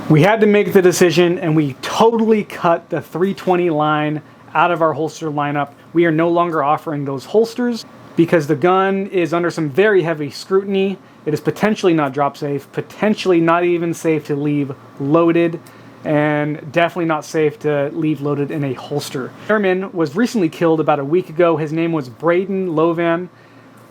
We had to make the decision, and we totally cut the 320 line out of our holster lineup. We are no longer offering those holsters because the gun is under some very heavy scrutiny. It is potentially not drop safe, potentially not even safe to leave loaded, and definitely not safe to leave loaded in a holster. Airman was recently killed about a week ago. His name was Braden Lovan.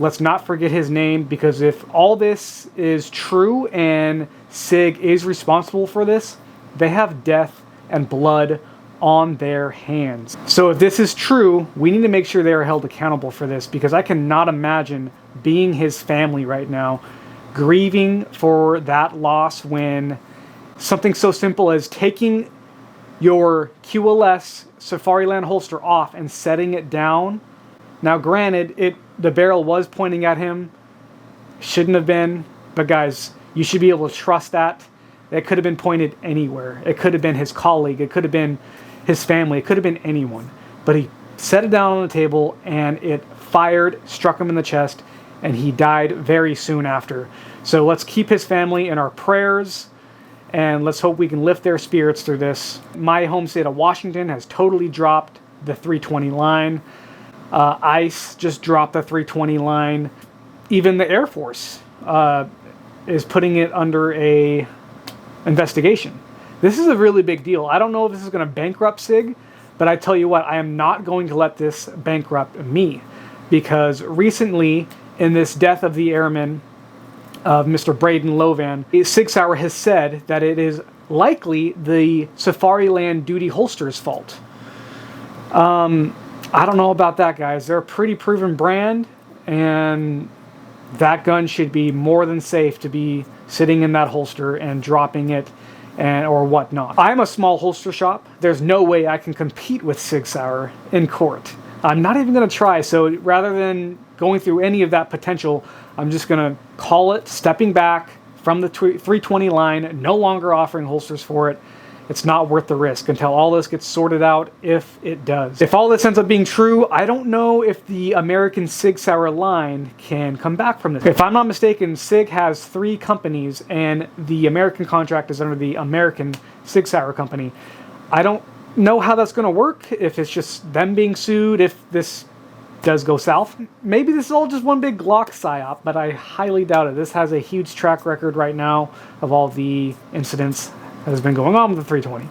Let's not forget his name, because if all this is true and SIG is responsible for this, they have death and blood on their hands. So if this is true, we need to make sure they are held accountable for this, because I cannot imagine being his family right now, grieving for that loss when something so simple as taking your QLS Safariland holster off and setting it down. Now granted, the barrel was pointing at him, shouldn't have been, but guys, you should be able to trust that. It could have been pointed anywhere. It could have been his colleague, it could have been his family, it could have been anyone. But he set it down on the table and it fired, struck him in the chest, and he died very soon after. So let's keep his family in our prayers, and let's hope we can lift their spirits through this. My home state of Washington has totally dropped the 320 line. ICE just dropped the 320 line. Even the Air Force is putting it under a investigation. This is a really big deal. I don't know if this is going to bankrupt SIG, but I tell you what, I am not going to let this bankrupt me, because recently in this death of the airman of Mr. Braden Lovan, SIG Sauer has said that it is likely the Safariland duty holster's fault. I don't know about that, guys. They're a pretty proven brand, and that gun should be more than safe to be sitting in that holster and dropping it or whatnot. I'm a small holster shop. There's no way I can compete with SIG Sauer in court. I'm not even going to try, so rather than going through any of that potential, I'm just going to call it stepping back from the 320 line, no longer offering holsters for it. It's not worth the risk until all this gets sorted out, if it does. If all this ends up being true, I don't know if the American SIG Sauer line can come back from this. If I'm not mistaken, SIG has 3 companies, and the American contract is under the American SIG Sauer company. I don't know how that's going to work, if it's just them being sued, if this does go south. Maybe this is all just one big Glock psyop, but I highly doubt it. This has a huge track record right now of all the incidents that has been going on with the 320.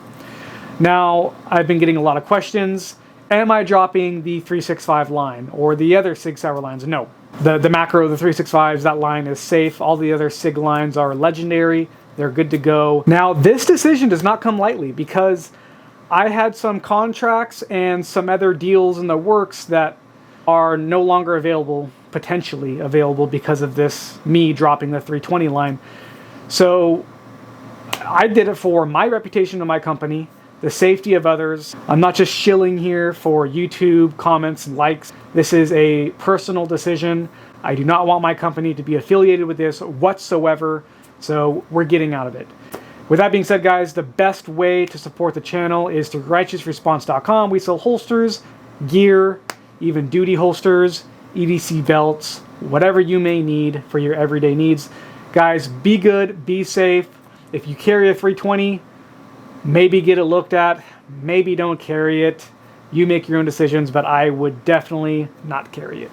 Now, I've been getting a lot of questions. Am I dropping the 365 line or the other SIG Sauer lines? No. The macro, the 365s, that line is safe. All the other SIG lines are legendary. They're good to go. Now, this decision does not come lightly, because I had some contracts and some other deals in the works that are no longer available, potentially available, because of this, me dropping the 320 line. So I did it for my reputation of my company, the safety of others. I'm not just shilling here for YouTube comments and likes. This is a personal decision. I do not want my company to be affiliated with this whatsoever, so we're getting out of it. With that being said, guys, the best way to support the channel is through righteousresponse.com. We sell holsters, gear, even duty holsters, EDC belts, whatever you may need for your everyday needs. Guys, be good, be safe. If you carry a 320, maybe get it looked at, maybe don't carry it. You make your own decisions, but I would definitely not carry it.